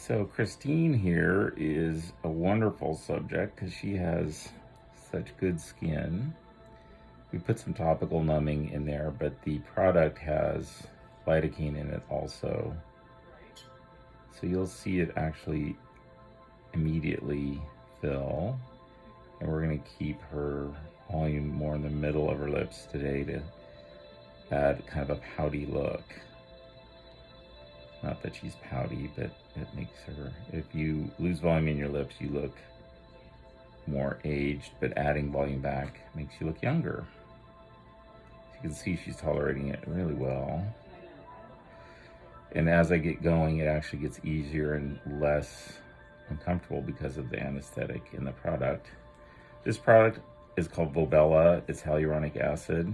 So Christine here is a wonderful subject because she has such good skin. We put some topical numbing in there, but the product has lidocaine in it also. So you'll see it actually immediately fill. And we're gonna keep her volume more in the middle of her lips today to add kind of a pouty look. Not that she's pouty, but it makes her, if you lose volume in your lips, you look more aged, but adding volume back makes you look younger. As you can see, she's tolerating it really well. And as I get going, it actually gets easier and less uncomfortable because of the anesthetic in the product. This product is called Volbella. It's hyaluronic acid.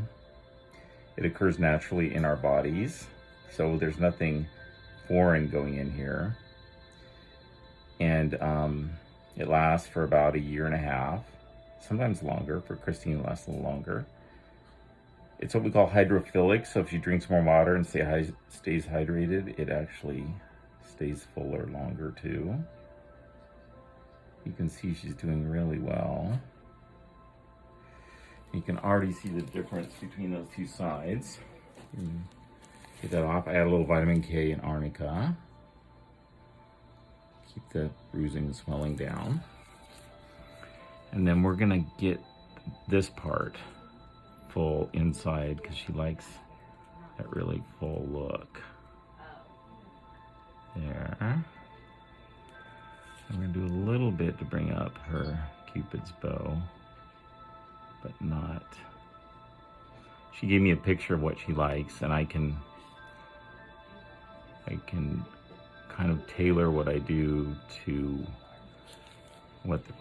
It occurs naturally in our bodies, so there's nothing foreign going in here. And it lasts for about 1.5 years, sometimes longer. For Christine, it lasts a little longer. It's what we call hydrophilic, so if she drinks more water and stays hydrated, it actually stays fuller longer too. You can see she's doing really well. You can already see the difference between those two sides. Get that off. I add a little vitamin K and arnica. Keep the bruising and swelling down. And then we're gonna get this part full inside because she likes that really full look. There. I'm gonna do a little bit to bring up her Cupid's bow, but not. She gave me a picture of what she likes, and I can kind of tailor what I do to what the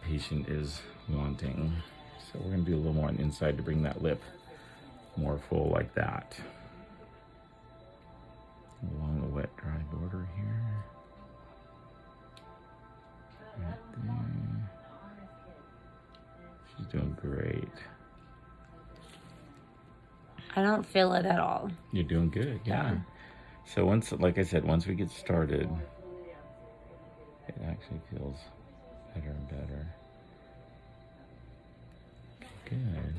patient is wanting. So we're gonna do a little more on the inside to bring that lip more full like that. Along the wet, dry border here. Right there. She's doing great. I don't feel it at all. You're doing good, yeah. So once, like I said, once we get started, it actually feels better and better. Okay, good.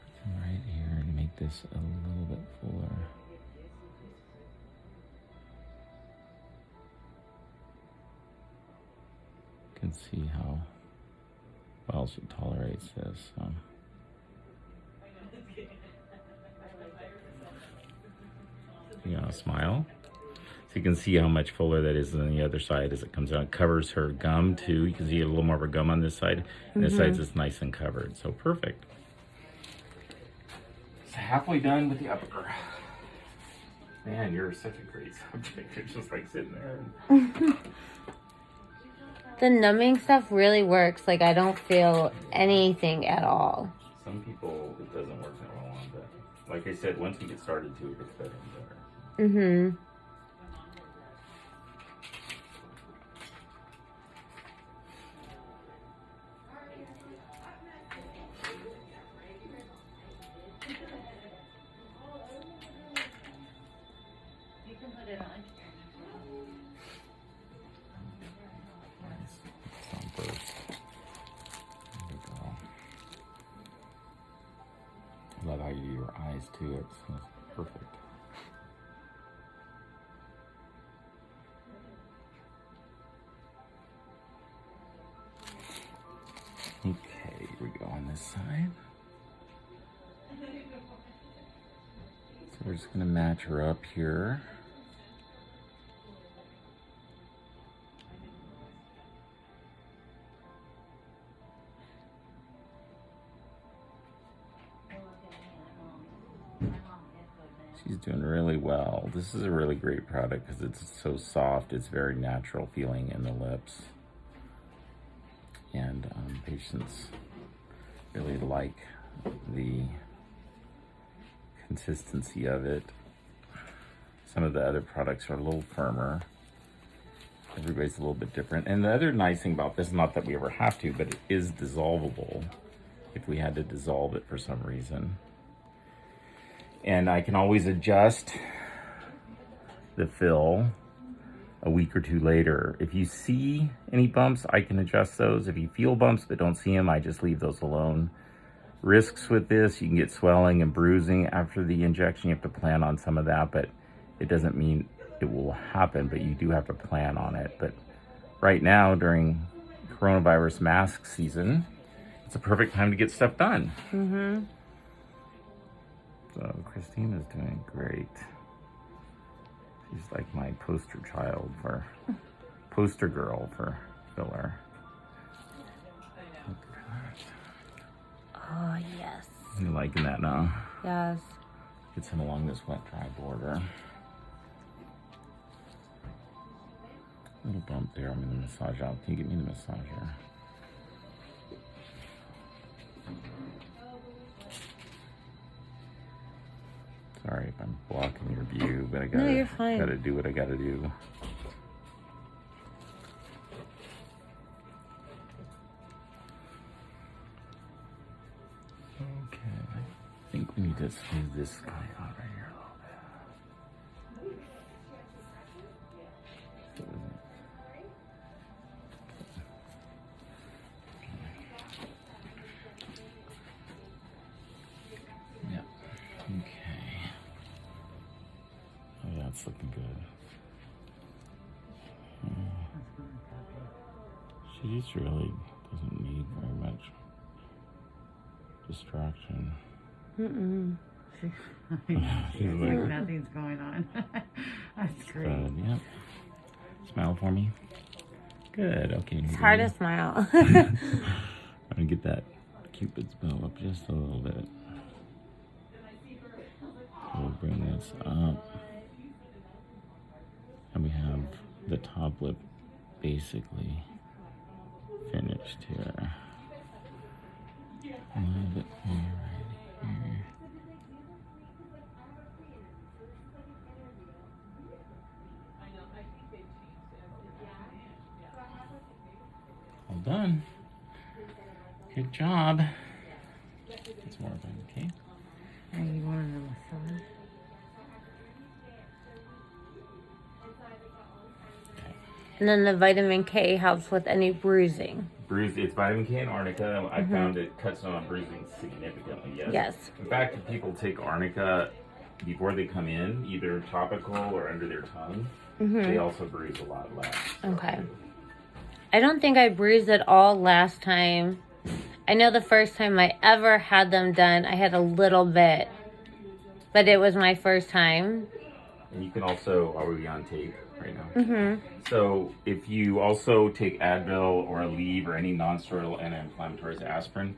Put them right here to make this a little bit fuller. You can see how well she tolerates this. You know, smile. So you can see how much fuller that is than the other side as it comes out. It covers her gum too. You can see a little more of her gum on this side. And this side's just nice and covered. So perfect. It's halfway done with the upper. Man, you're such a great subject. It's just like sitting there. The numbing stuff really works. Like, I don't feel anything at all. Some people, it doesn't work that well on, but like I said, once we get started too, it gets better and better. Mm-hmm. You can put it on. Nice. Some first. There we go. I love how you do your eyes too. It's perfect. Okay, here we go on this side. So we're just gonna match her up here. She's doing really well. This is a really great product because it's so soft. It's very natural feeling in the lips. And patients really like the consistency of it. Some of the other products are a little firmer. Everybody's a little bit different. And the other nice thing about this, not that we ever have to, but it is dissolvable if we had to dissolve it for some reason. And I can always adjust the fill a week or two later. If you see any bumps, I can adjust those. If you feel bumps but don't see them, I just leave those alone. Risks with this, you can get swelling and bruising after the injection. You have to plan on some of that, but it doesn't mean it will happen, but you do have to plan on it. But right now, during coronavirus mask season, it's a perfect time to get stuff done. Mm-hmm. So Christine is doing great. She's like my poster girl for filler. Oh, yes. You liking that now? Yes. Get some along this wet dry border. Little bump there. I'm gonna massage out. Can you get me the massager? Sorry if I'm blocking your view, but I gotta, No, you're fine. Gotta do what I gotta do. Okay, I think we need to smooth this guy out right here a little bit. Yeah, okay. Oh yeah, it's looking good. She just really doesn't need very much distraction. Mm-mm. She's like, Nothing's going on. That's great. good, yep. Smile for me. Good, okay. It's hard to smile. I'm gonna get that Cupid's bow up just a little bit. We'll bring this up. And we have the top lip basically finished here. A little bit more right here. All done. Good job. It's more of it, okay? And you wanted a massage? And then the vitamin K helps with any bruising. It's vitamin K and arnica. I found it cuts down on bruising significantly, yes. Yes. In fact, if people take arnica before they come in, either topical or under their tongue, they also bruise a lot less. Okay. I don't think I bruised at all last time. I know the first time I ever had them done, I had a little bit. But it was my first time. And you can also, are we on tape right now? So if you also take Advil or Aleve or any non-steroidal anti-inflammatories, aspirin,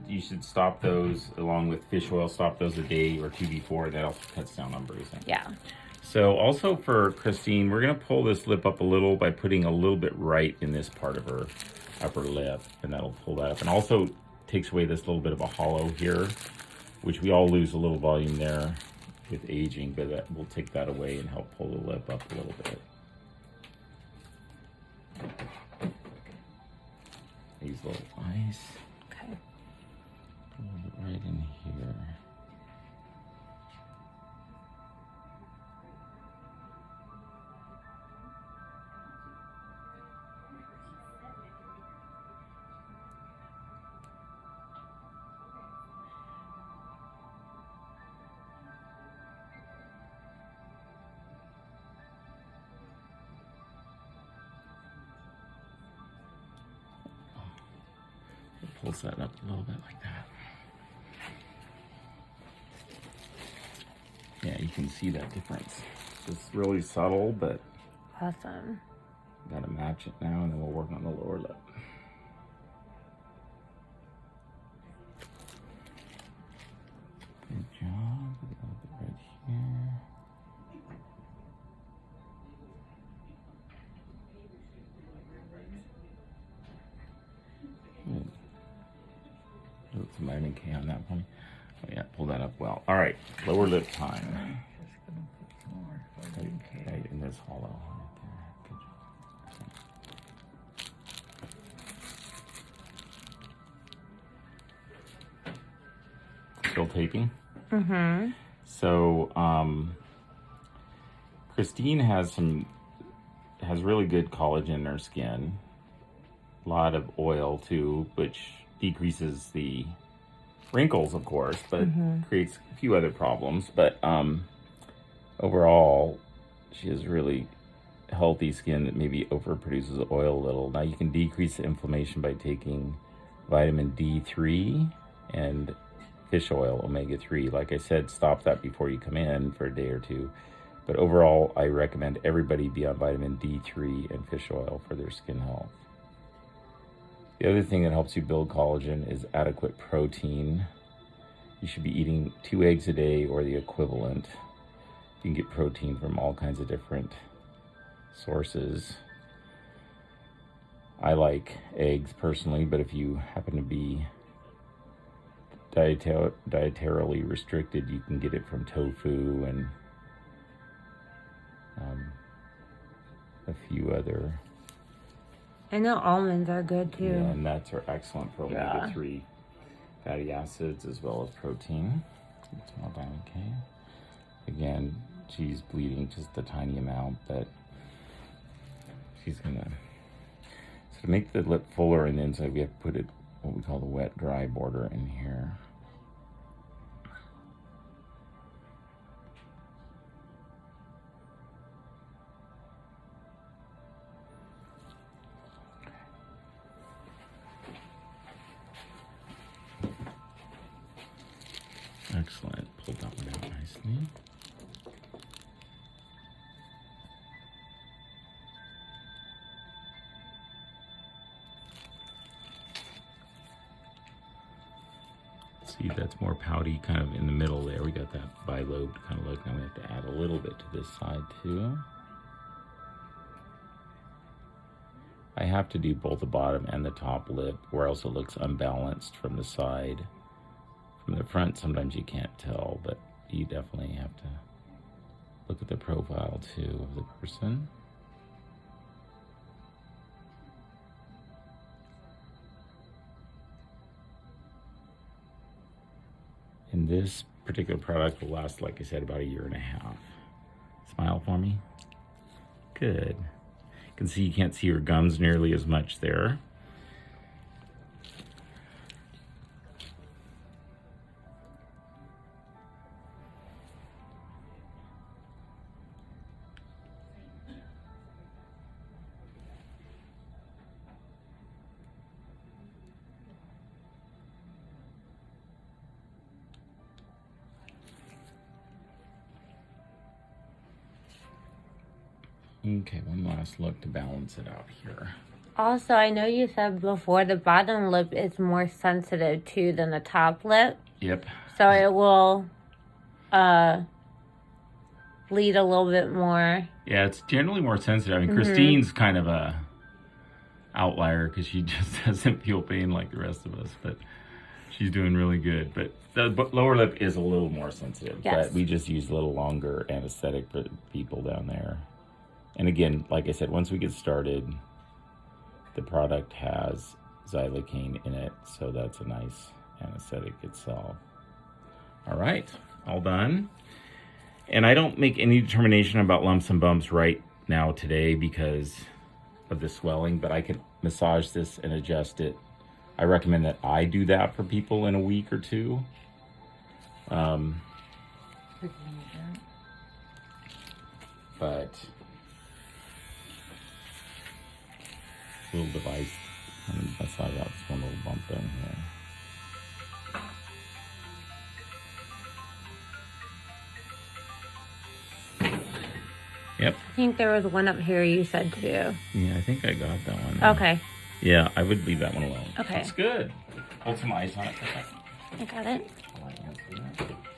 you should stop those along with fish oil. Stop those a day or two before. That also cuts down on bruising. Yeah. So also for Christine, we're going to pull this lip up a little by putting a little bit right in this part of her upper lip, and that'll pull that up. And also takes away this little bit of a hollow here, which we all lose a little volume there with aging, but that will take that away and help pull the lip up a little bit. These little eyes. Okay. Pull it right in here. Pulls that up a little bit like that. Yeah, you can see that difference. It's really subtle, but Awesome. gotta match it now, and then we'll work on the lower lip. Good job. A little bit right here. Good. Put some vitamin K on that one. Oh yeah, pull that up well. All right, lower lip time. Just gonna put some more vitamin K. Right in this hollow right there. Good job. Still taping? Mm-hmm. So, Christine has really good collagen in her skin. A lot of oil too, which decreases the wrinkles, of course, but creates a few other problems. But overall, she has really healthy skin that maybe overproduces oil a little. Now you can decrease the inflammation by taking vitamin D3 and fish oil, omega-3. Like I said, stop that before you come in for a day or two. But overall, I recommend everybody be on vitamin D3 and fish oil for their skin health. The other thing that helps you build collagen is adequate protein. You should be eating 2 eggs a day or the equivalent. You can get protein from all kinds of different sources. I like eggs personally, but if you happen to be dietarily restricted, you can get it from tofu and a few other. I know almonds are good too. Yeah, and nuts are excellent for omega-3 fatty acids as well as protein. It's more vitamin K. Again, she's bleeding just a tiny amount, but she's gonna. So to make the lip fuller on the inside, we have to put it what we call the wet-dry border in here. Excellent. Pull that one out nicely. See, that's more pouty kind of in the middle there. We got that bilobed kind of look. Now we have to add a little bit to this side too. I have to do both the bottom and the top lip, or else it looks unbalanced from the side. From the front, sometimes you can't tell, but you definitely have to look at the profile too of the person. And this particular product will last, like I said, about 1.5 years. Smile for me. Good. You can see you can't see your gums nearly as much there. Okay, one last look to balance it out here. Also, I know you said before the bottom lip is more sensitive too than the top lip. Yep. So it will bleed a little bit more. Yeah, it's generally more sensitive. I mean, Christine's kind of a outlier because she just doesn't feel pain like the rest of us, but she's doing really good. But the lower lip is a little more sensitive. Yes. But we just use a little longer anesthetic for people down there. And again, like I said, once we get started, the product has xylocaine in it, so that's a nice anesthetic itself. All right, all done. And I don't make any determination about lumps and bumps right now today because of the swelling, but I can massage this and adjust it. I recommend that I do that for people in a week or two. But little device and massage out this one little bump down here. Yep. I think there was one up here you said too. Yeah, I think I got that one. Okay. Yeah, I would leave that one alone. Okay. That's good. Hold some ice on it for a second. I got it. I'll let you answer that.